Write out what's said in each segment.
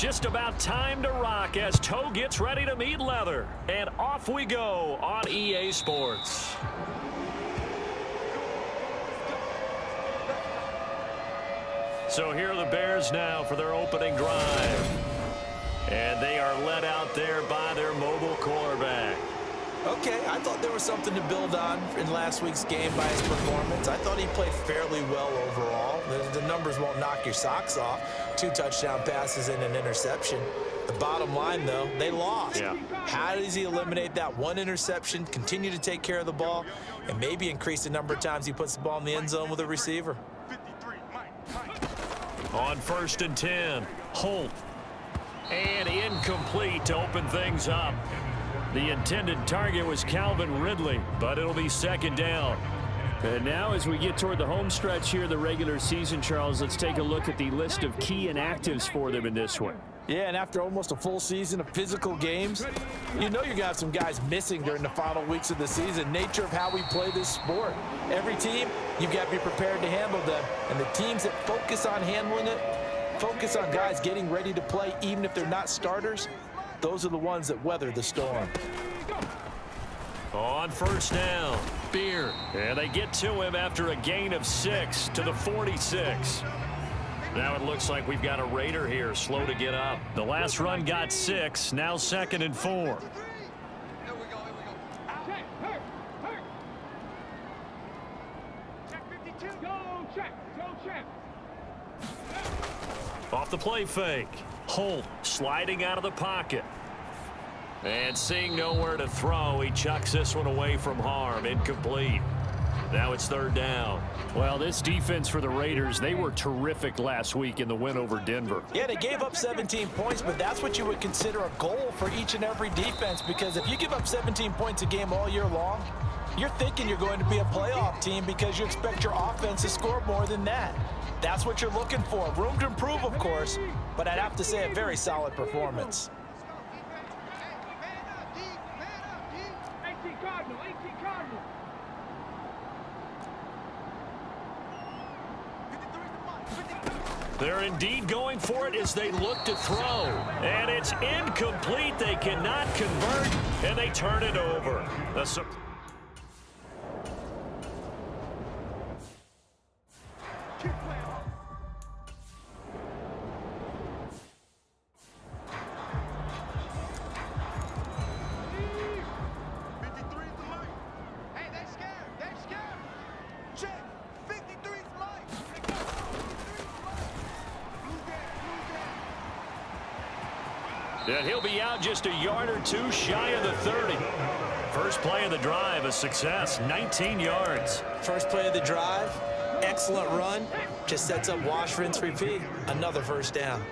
just about time to rock as toe gets ready to meet leather. And off we go on EA Sports. So here are the Bears now for their opening drive. And they are led out there by their mobile quarterback. Okay, I thought there was something to build on in last week's game by his performance. I thought he played fairly well overall. The numbers won't knock your socks off. 2 touchdown passes and an interception. The bottom line, though, they lost. Yeah. How does he eliminate that 1 interception, continue to take care of the ball, and maybe increase the number of times he puts the ball in the end zone with a receiver? On 1st and 10, Holt. And incomplete to open things up. The intended target was Calvin Ridley, but it'll be 2nd down. And now as we get toward the home stretch here, the regular season, Charles, let's take a look at the list of key inactives for them in this one. Yeah, and after almost a full season of physical games, you know you're going to have some guys missing during the final weeks of the season. Nature of how we play this sport. Every team, you've got to be prepared to handle them. And the teams that focus on handling it, focus on guys getting ready to play even if they're not starters, those are the ones that weather the storm. On 1st down, Beard. And they get to him after a gain of 6 to the 46. Now it looks like we've got a Raider here, slow to get up. The last run got 6, now 2nd and 4. Off the play fake. Holt sliding out of the pocket. And seeing nowhere to throw, he chucks this one away from harm. Incomplete. Now it's 3rd down. Well, this defense for the Raiders, they were terrific last week in the win over Denver. Yeah, they gave up 17 points, but that's what you would consider a goal for each and every defense, because if you give up 17 points a game all year long, you're thinking you're going to be a playoff team because you expect your offense to score more than that. That's what you're looking for. Room to improve, of course, but I'd have to say a very solid performance. They're indeed going for it as they look to throw. And it's incomplete. They cannot convert, and they turn it over. And he'll be out just a yard or 2 shy of the 30. First play of the drive, a success, 19 yards. First play of the drive, excellent run. Just sets up wash, rinse, repeat. Another 1st down.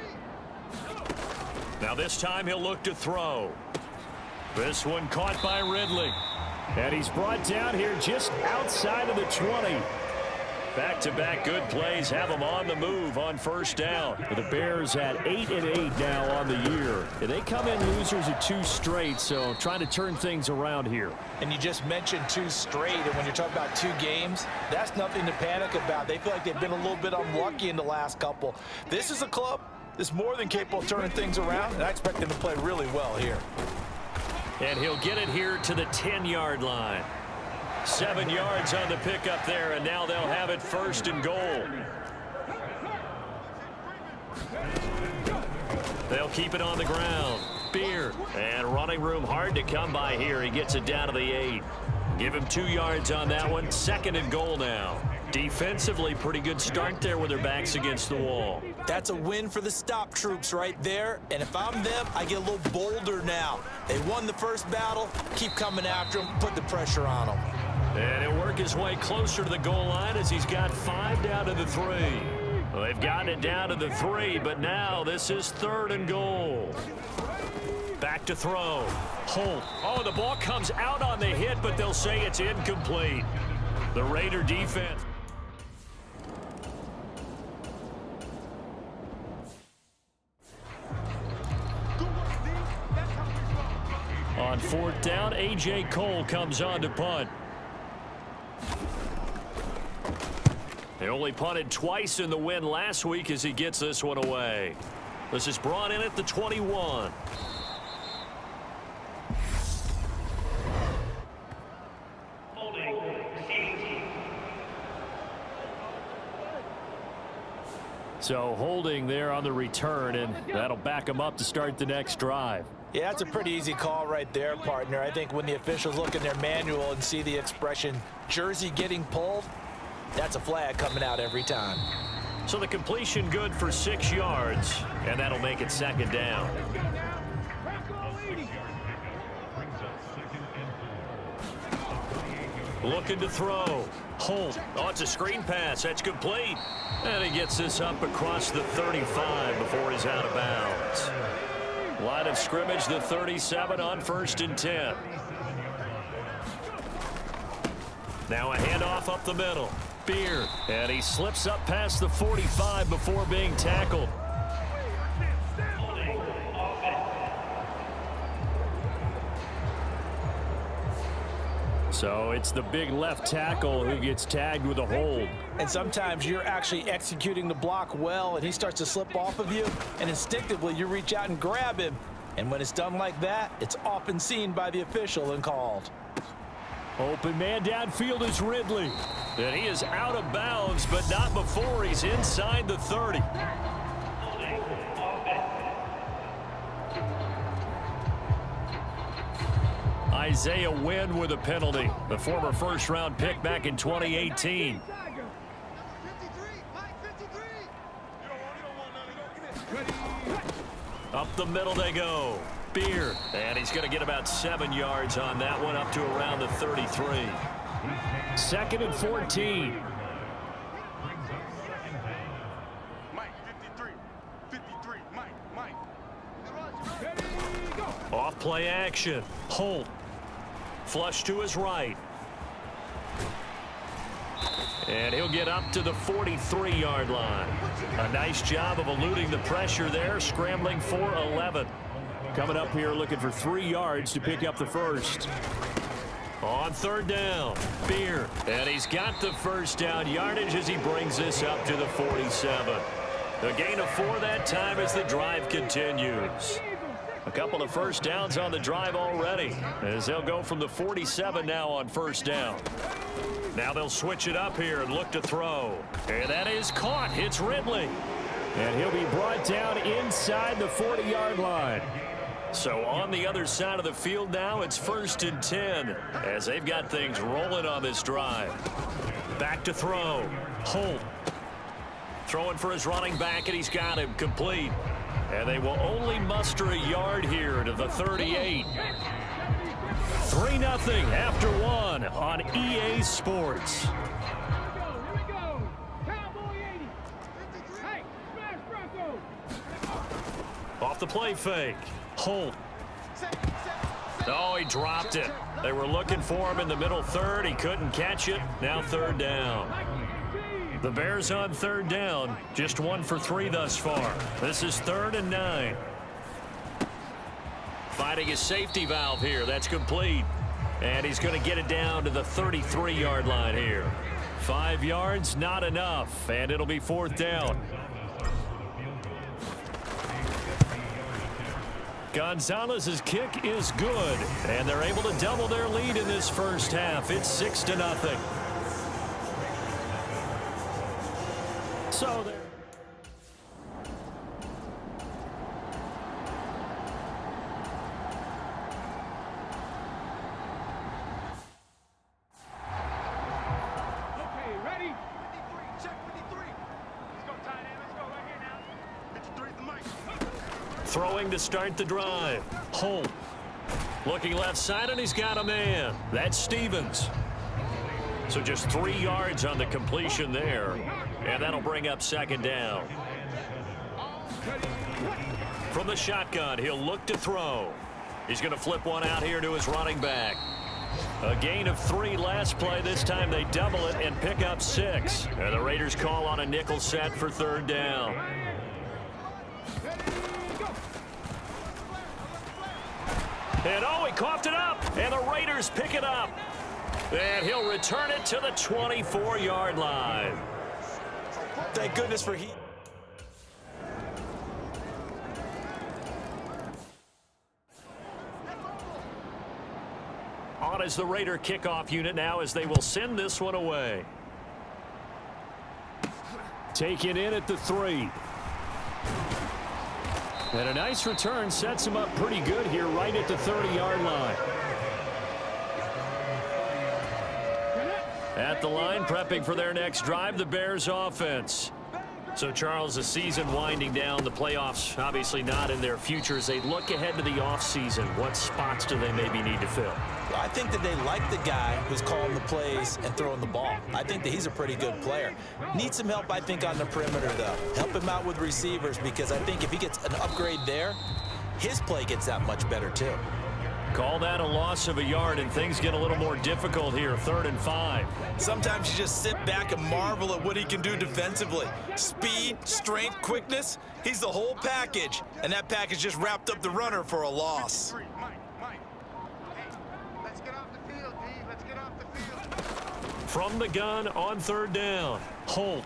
Now this time he'll look to throw. This one caught by Ridley. And he's brought down here just outside of the 20. Back-to-back good plays have them on the move on 1st down. The Bears at 8-8 now on the year. And they come in losers of 2 straight, so trying to turn things around here. And you just mentioned 2 straight, and when you're talking about 2 games, that's nothing to panic about. They feel like they've been a little bit unlucky in the last couple. This is a club that's more than capable of turning things around, and I expect them to play really well here. And he'll get it here to the 10-yard line. 7 yards on the pickup there, and now they'll have it 1st and goal. They'll keep it on the ground. Beard. And running room hard to come by here. He gets it down to the 8. Give him 2 yards on that one. 2nd and goal now. Defensively, pretty good start there with their backs against the wall. That's a win for the stop troops right there. And if I'm them, I get a little bolder now. They won the first battle. Keep coming after them. Put the pressure on them. And he'll work his way closer to the goal line as he's got 5 down to the 3. Well, they've gotten it down to the 3, but now this is 3rd and goal. Back to throw. Holt. Oh, the ball comes out on the hit, but they'll say it's incomplete. The Raider defense. On 4th down, A.J. Cole comes on to punt. They only punted twice in the win last week as he gets this one away. This is brought in at the 21. So holding there on the return, and that'll back them up to start the next drive. Yeah, that's a pretty easy call right there, partner. I think when the officials look in their manual and see the expression jersey getting pulled, that's a flag coming out every time. So the completion good for 6 yards, and that'll make it second down. Looking to throw. Holt. Oh, it's a screen pass. That's complete. And he gets this up across the 35 before he's out of bounds. Line of scrimmage, the 37 on 1st and 10. Now a handoff up the middle. Beard. And he slips up past the 45 before being tackled. So it's the big left tackle who gets tagged with a hold. And sometimes you're actually executing the block well, and he starts to slip off of you, and instinctively you reach out and grab him. And when it's done like that, it's often seen by the official and called. Open man downfield is Ridley. And he is out of bounds, but not before he's inside the 30. Isaiah Wynn with a penalty, the former first-round pick back in 2018. Up the middle they go. Beard, and he's going to get about 7 yards on that one, up to around the 33. 2nd and 14. Off play action. Holt. Flush to his right. And he'll get up to the 43-yard line. A nice job of eluding the pressure there, scrambling for 11. Coming up here looking for 3 yards to pick up the first. On 3rd down, Beard. And he's got the first down yardage as he brings this up to the 47. A gain of 4 that time as the drive continues. A couple of first downs on the drive already, as they'll go from the 47 now on 1st down. Now they'll switch it up here and look to throw. And that is caught. It's Ridley. And he'll be brought down inside the 40-yard line. So on the other side of the field now, it's 1st and 10, as they've got things rolling on this drive. Back to throw. Holt. Throwing for his running back, and he's got him complete. And they will only muster a yard here to the 38. 3-0 after 1 on EA Sports. Off the play fake. Holt. Oh, he dropped it. They were looking for him in the middle 3rd. He couldn't catch it. Now 3rd down. The Bears on 3rd down, just 1 for 3 thus far. This is 3rd and 9. Finding his safety valve here. That's complete. And he's going to get it down to the 33-yard line here. 5 yards, not enough. And it'll be 4th down. Gonzalez's kick is good. And they're able to double their lead in this first half. It's 6-0. So there. Okay, ready? 53, check 53. Let's go, tight end. Let's go right here now. 53 is the mic. Throwing to start the drive. Holt. Looking left side, and he's got a man. That's Stevens. So just 3 yards on the completion there. And that'll bring up 2nd down. From the shotgun, he'll look to throw. He's going to flip one out here to his running back. A gain of 3 last play. This time they double it and pick up 6. And the Raiders call on a nickel set for 3rd down. And oh, he coughed it up. And the Raiders pick it up. And he'll return it to the 24-yard line. Thank goodness for heat. On as the Raider kickoff unit now as they will send this one away. Taken in at the 3. And a nice return sets him up pretty good here right at the 30-yard line. At the line, prepping for their next drive, the Bears offense. So, Charles, the season winding down, the playoffs obviously not in their future. As they look ahead to the offseason, what spots do they maybe need to fill? Well, I think that they like the guy who's calling the plays and throwing the ball. I think that he's a pretty good player. Needs some help, I think, on the perimeter, though. Help him out with receivers, because I think if he gets an upgrade there, his play gets that much better, too. Call that a loss of a yard, and things get a little more difficult here, 3rd and 5. Sometimes you just sit back and marvel at what he can do defensively. Speed, strength, quickness, he's the whole package. And that package just wrapped up the runner for a loss. Mike. Hey, let's get off the field, D. Let's get off the field. From the gun on 3rd down, Holt.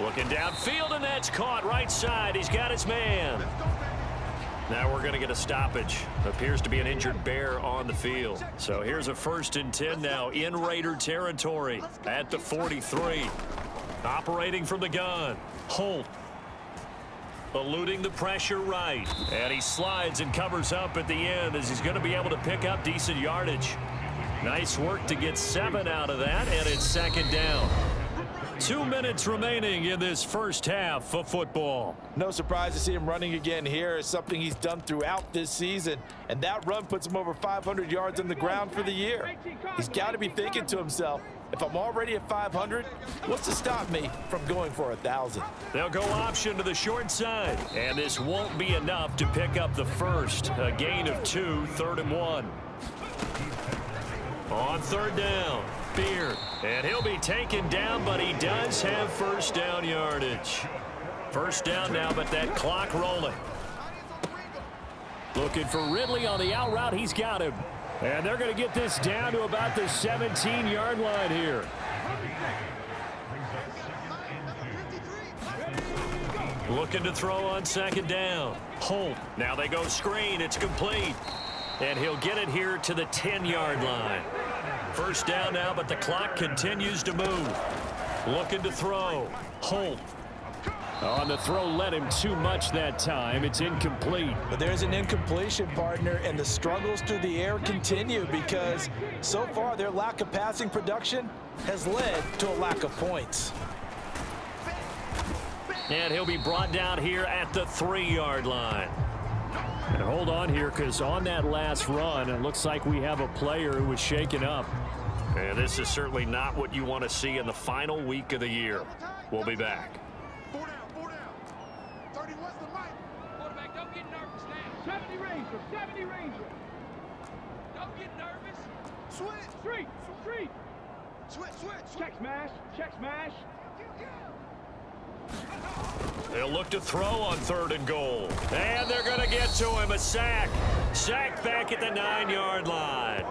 Looking downfield, and that's caught right side. He's got his man. Now we're going to get a stoppage. Appears to be an injured Bear on the field. So here's a 1st and 10 now in Raider territory at the 43. Operating from the gun, Holt. Eluding the pressure right. And he slides and covers up at the end as he's going to be able to pick up decent yardage. Nice work to get 7 out of that, and it's 2nd down. 2 minutes remaining in this first half of football. No surprise to see him running again here. It's something he's done throughout this season, and that run puts him over 500 yards on the ground for the year. He's got to be thinking to himself, if I'm already at 500, what's to stop me from going for 1,000? They'll go option to the short side, and this won't be enough to pick up the first. A gain of 2, 3rd and 1. On 3rd down, Beard, and he'll be taken down, but he does have 1st down yardage. 1st down now, but that clock rolling. Looking for Ridley on the out route. He's got him. And they're going to get this down to about the 17-yard line here. Looking to throw on 2nd down. Holt. Now they go screen. It's complete. And he'll get it here to the 10-yard line. 1st down now, but the clock continues to move. Looking to throw. Holt. On the throw, led him too much that time. It's incomplete. But there's an incompletion, partner, and the struggles through the air continue because so far their lack of passing production has led to a lack of points. And he'll be brought down here at the 3-yard line. And hold on here, because on that last run, it looks like we have a player who was shaken up. And this is certainly not what you want to see in the final week of the year. We'll be back. 4 down. 30, what's the mic? Quarterback, don't get nervous now. 70 Ranger. Don't get nervous. Switch. Street. Switch. Check smash. They'll look to throw on 3rd and goal. And they're going to get to him. A sack. Sack back at the 9-yard line.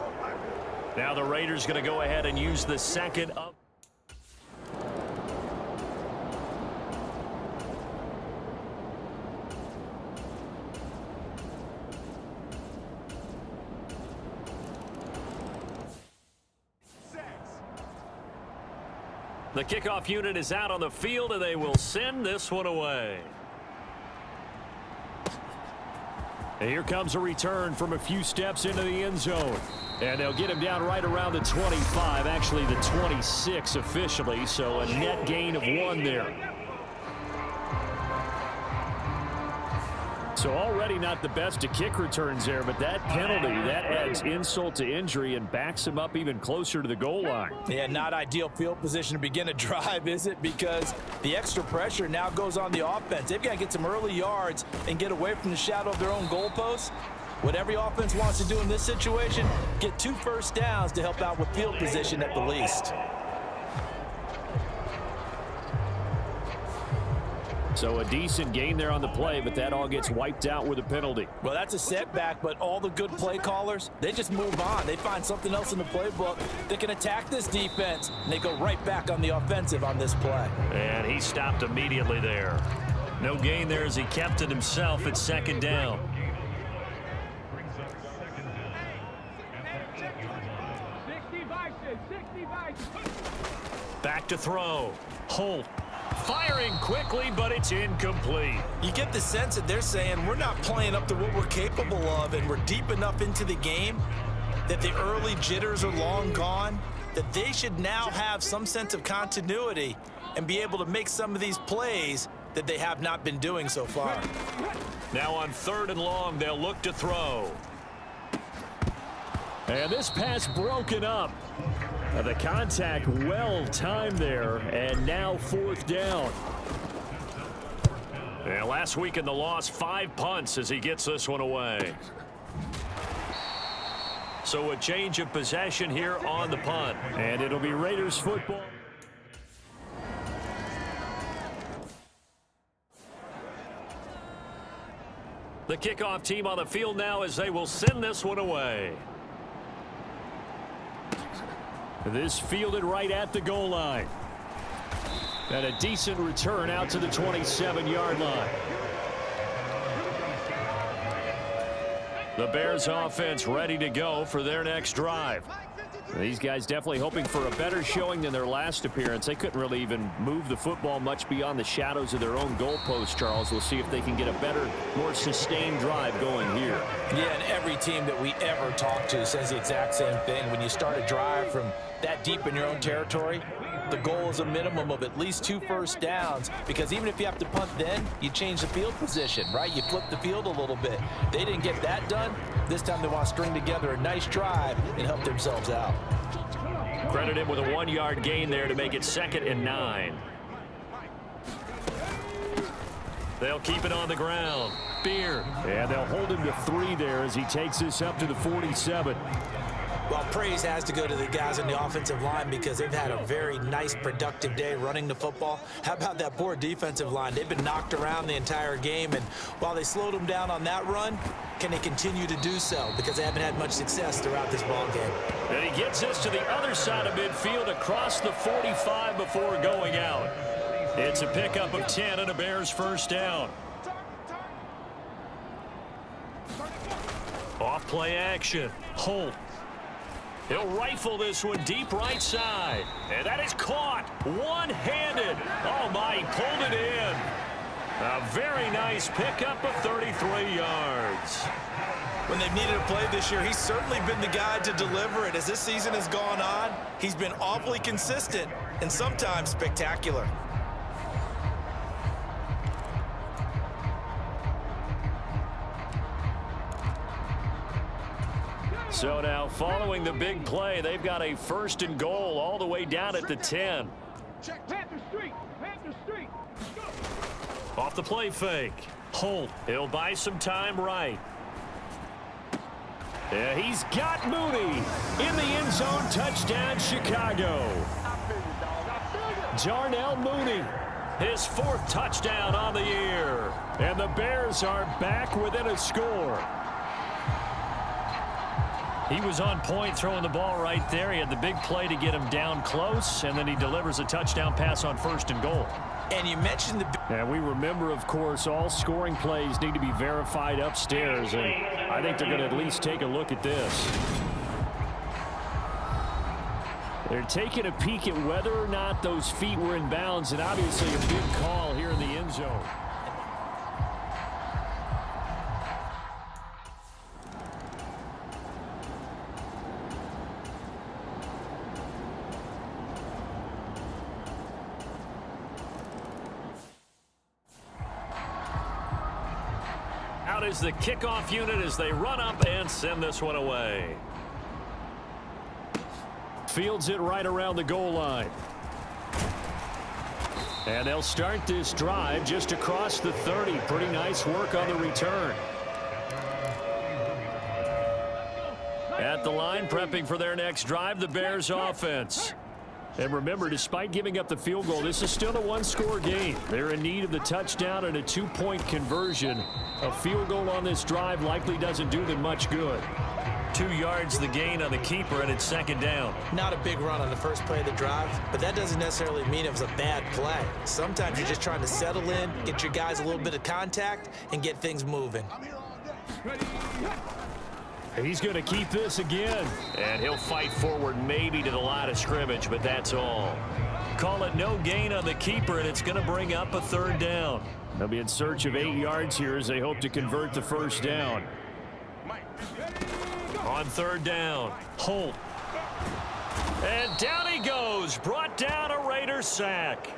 Now the Raiders going to go ahead and use the 2nd up. The kickoff unit is out on the field, and they will send this one away. And here comes a return from a few steps into the end zone. And they'll get him down right around the 25, actually the 26 officially, so a net gain of 1 there. So already not the best of kick returns there, but that penalty, that adds insult to injury and backs him up even closer to the goal line. Yeah, not ideal field position to begin a drive, is it? Because the extra pressure now goes on the offense. They've got to get some early yards and get away from the shadow of their own goalposts. What every offense wants to do in this situation, get 2 first downs to help out with field position at the least. So a decent gain there on the play, but that all gets wiped out with a penalty. Well, that's a setback, but all the good play callers, they just move on. They find something else in the playbook that can attack this defense, and they go right back on the offensive on this play. And he stopped immediately there. No gain there as he kept it himself at 2nd down. Back to throw. Holt firing quickly, but it's incomplete. You get the sense that they're saying we're not playing up to what we're capable of, and we're deep enough into the game that the early jitters are long gone, that they should now have some sense of continuity and be able to make some of these plays that they have not been doing so far. Now on 3rd and long, they'll look to throw. And this pass broken up. The contact well timed there, and now 4th down. And last week in the loss, 5 punts as he gets this one away. So a change of possession here on the punt. And it'll be Raiders football. The kickoff team on the field now as they will send this one away. This fielded right at the goal line. And a decent return out to the 27-yard line. The Bears offense ready to go for their next drive. These guys definitely hoping for a better showing than their last appearance. They couldn't really even move the football much beyond the shadows of their own goalpost, Charles. We'll see if they can get a better, more sustained drive going here. Yeah, and every team that we ever talk to says the exact same thing. When you start a drive from that deep in your own territory, the goal is a minimum of at least 2 first downs, because even if you have to punt then, you change the field position, right? You flip the field a little bit. They didn't get that done. This time they want to string together a nice drive and help themselves out. Credit him with a 1-yard gain there to make it 2nd and 9. They'll keep it on the ground. Beard. And they'll hold him to 3 there as he takes this up to the 47. Well, praise has to go to the guys on the offensive line because they've had a very nice, productive day running the football. How about that poor defensive line? They've been knocked around the entire game, and while they slowed them down on that run, can they continue to do so? Because they haven't had much success throughout this ball game. And he gets this to the other side of midfield across the 45 before going out. It's a pickup of 10 and a Bears first down. Off play action. Holt. He'll rifle this one deep right side. And that is caught one-handed. Oh, my, he pulled it in. A very nice pickup of 33 yards. When they've needed a play this year, he's certainly been the guy to deliver it. As this season has gone on, he's been awfully consistent and sometimes spectacular. So now following the big play, they've got a 1st and goal all the way down at the 10. Panther Street! Panther Street! Off the play fake. Holt. He'll buy some time right. Yeah, he's got Mooney in the end zone. Touchdown, Chicago. Darnell Mooney. His 4th touchdown on the year. And the Bears are back within a score. He was on point throwing the ball right there. He had the big play to get him down close, and then he delivers a touchdown pass on 1st and goal. And you mentioned the... And we remember, of course, all scoring plays need to be verified upstairs, and I think they're going to at least take a look at this. They're taking a peek at whether or not those feet were in bounds, and obviously a big call here in the end zone. Out is the kickoff unit as they run up and send this one away. Fields it right around the goal line. And they'll start this drive just across the 30. Pretty nice work on the return. At the line, prepping for their next drive, the Bears offense. And remember, despite giving up the field goal, this is still a 1-score game. They're in need of the touchdown and a 2-point conversion. A field goal on this drive likely doesn't do them much good. 2 yards the gain on the keeper, and it's 2nd down. Not a big run on the first play of the drive, but that doesn't necessarily mean it was a bad play. Sometimes you're just trying to settle in, get your guys a little bit of contact, and get things moving. He's going to keep this again. And he'll fight forward maybe to the line of scrimmage, but that's all. Call it no gain on the keeper, and it's going to bring up a third down. They'll be in search of 8 yards here as they hope to convert the first down. On third down, Holt. And down he goes, brought down a Raiders sack.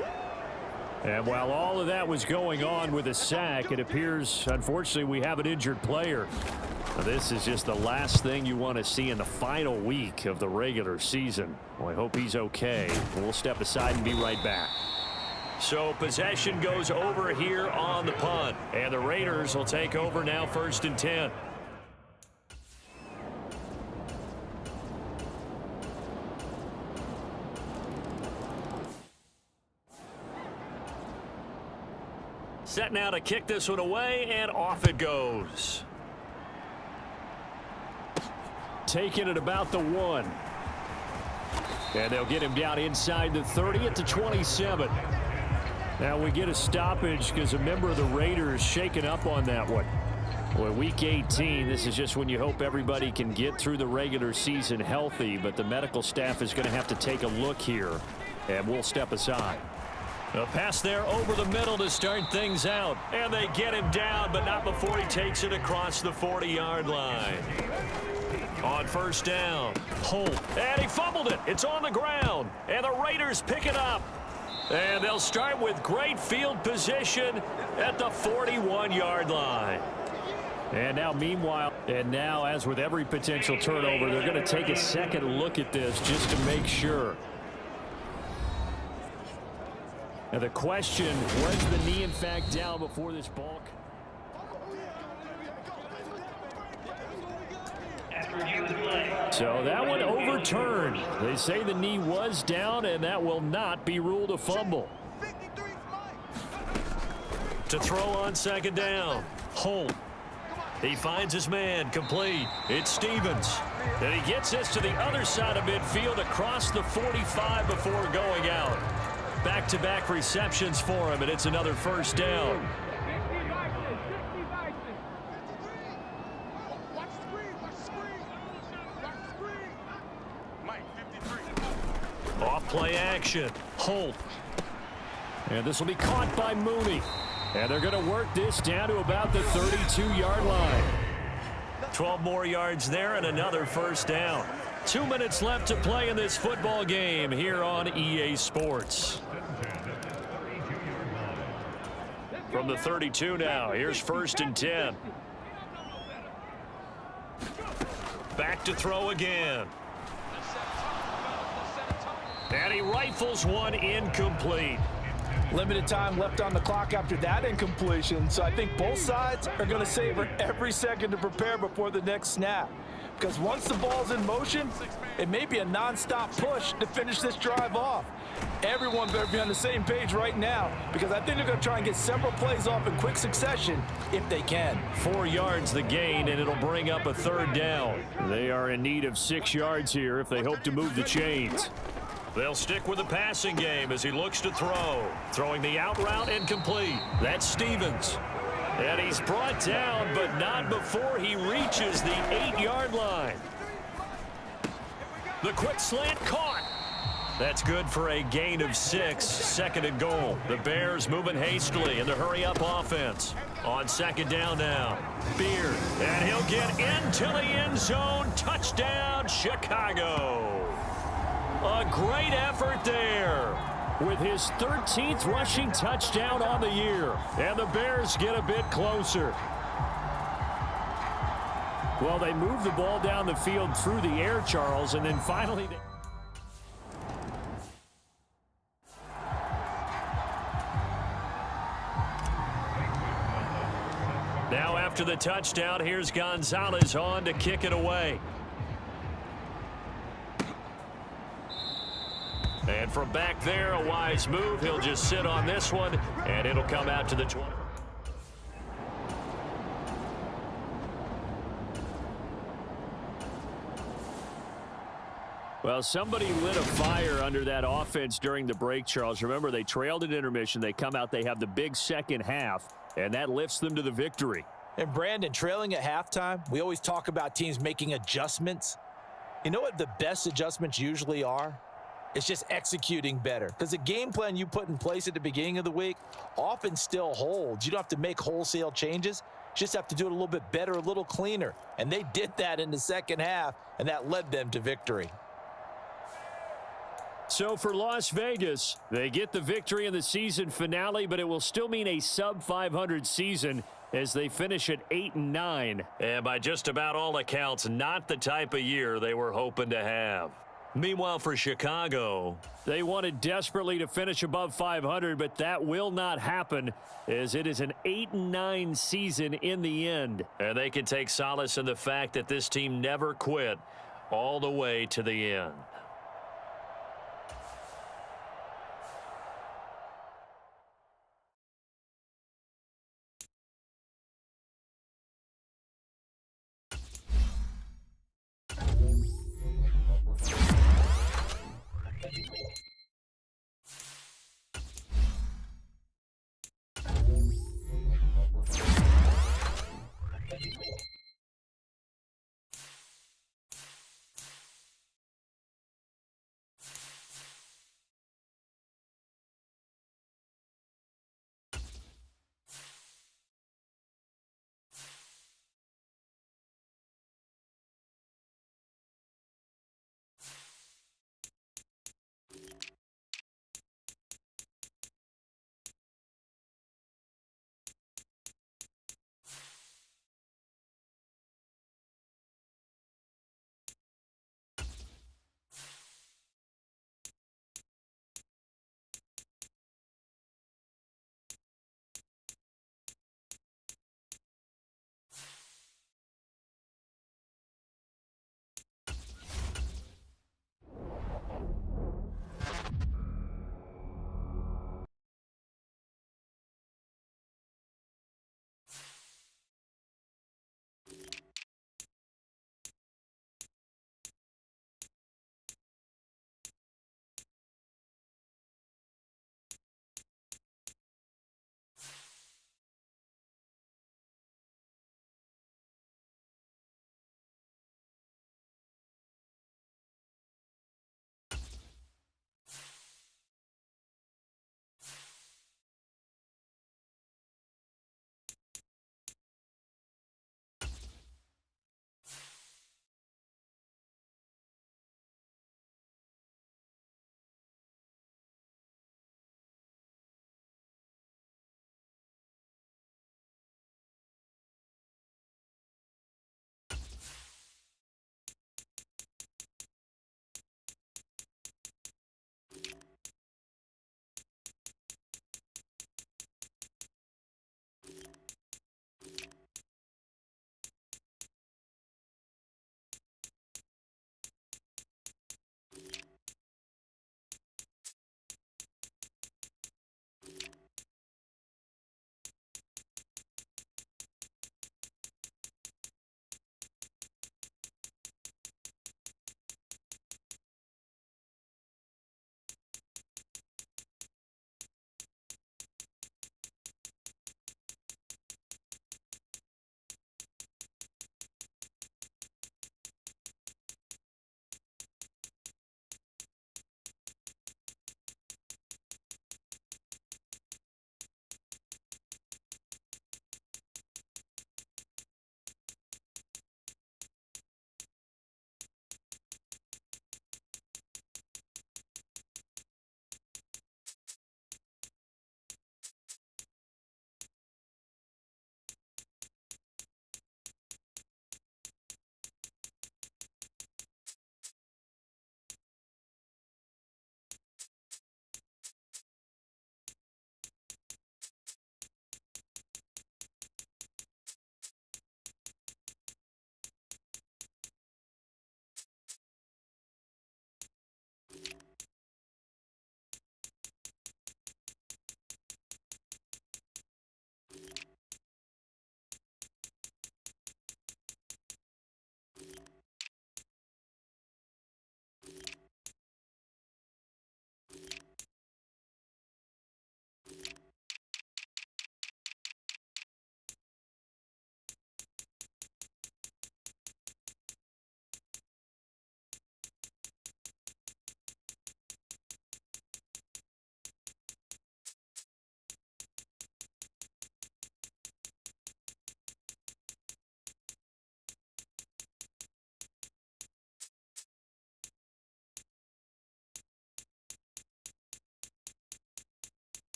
And while all of that was going on with a sack, it appears, unfortunately, we have an injured player. Now, this is just the last thing you want to see in the final week of the regular season. Well, I hope he's okay. We'll step aside and be right back. So possession goes over here on the punt. And the Raiders will take over now, 1st and 10. Set now to kick this one away, and off it goes. Taking it about the 1. And they'll get him down inside the 30 at the 27. Now we get a stoppage because a member of the Raiders shaken up on that one. Well, week 18, this is just when you hope everybody can get through the regular season healthy, but the medical staff is going to have to take a look here, and we'll step aside. A pass there over the middle to start things out. And they get him down, but not before he takes it across the 40-yard line. On 1st down, Holt. And he fumbled it. It's on the ground. And the Raiders pick it up. And they'll start with great field position at the 41-yard line. And now, meanwhile, as with every potential turnover, they're going to take a second look at this just to make sure. Now the question, was the knee in fact down before this ball? So that one overturned. They say the knee was down, and that will not be ruled a fumble. To throw on 2nd down, Holt. He finds his man, complete. It's Stevens. And he gets this to the other side of midfield across the 45 before going out. Back-to-back receptions for him, and it's another 1st down. Off play action, Holt. And this will be caught by Mooney. And they're going to work this down to about the 32-yard line. 12 more yards there and another 1st down. 2 minutes left to play in this football game here on EA Sports. From the 32 now, here's 1st and 10. Back to throw again. And he rifles one incomplete. Limited time left on the clock after that incompletion, so I think both sides are going to savor every second to prepare before the next snap. Because once the ball's in motion, it may be a non-stop push to finish this drive off. Everyone better be on the same page right now, because I think they're going to try and get several plays off in quick succession if they can. 4 yards the gain, and it'll bring up a 3rd down. They are in need of 6 yards here if they hope to move the chains. They'll stick with the passing game as he looks to throw. Throwing the out route incomplete. That's Stevens. And he's brought down, but not before he reaches the 8-yard line. The quick slant caught. That's good for a gain of 6, 2nd and goal. The Bears moving hastily in the hurry-up offense. On 2nd down now, Beard. And he'll get into the end zone. Touchdown, Chicago. A great effort there. With his 13th rushing touchdown on the year. And the Bears get a bit closer. Well, they move the ball down the field through the air, Charles, and then finally... Now after the touchdown, here's Gonzalez on to kick it away. And from back there, a wise move. He'll just sit on this one, and it'll come out to the 20. Well, somebody lit a fire under that offense during the break, Charles. Remember, they trailed at intermission. They come out, they have the big second half, and that lifts them to the victory. And Brandon, trailing at halftime, we always talk about teams making adjustments. You know what the best adjustments usually are? It's just executing better. Because the game plan you put in place at the beginning of the week often still holds. You don't have to make wholesale changes. You just have to do it a little bit better, a little cleaner. And they did that in the second half, and that led them to victory. So for Las Vegas, they get the victory in the season finale, but it will still mean a sub-500 season as they finish at 8-9. And by just about all accounts, not the type of year they were hoping to have. Meanwhile, for Chicago, they wanted desperately to finish above 500, but that will not happen as it is an 8-9 season in the end. and they can take solace in the fact that this team never quit all the way to the end.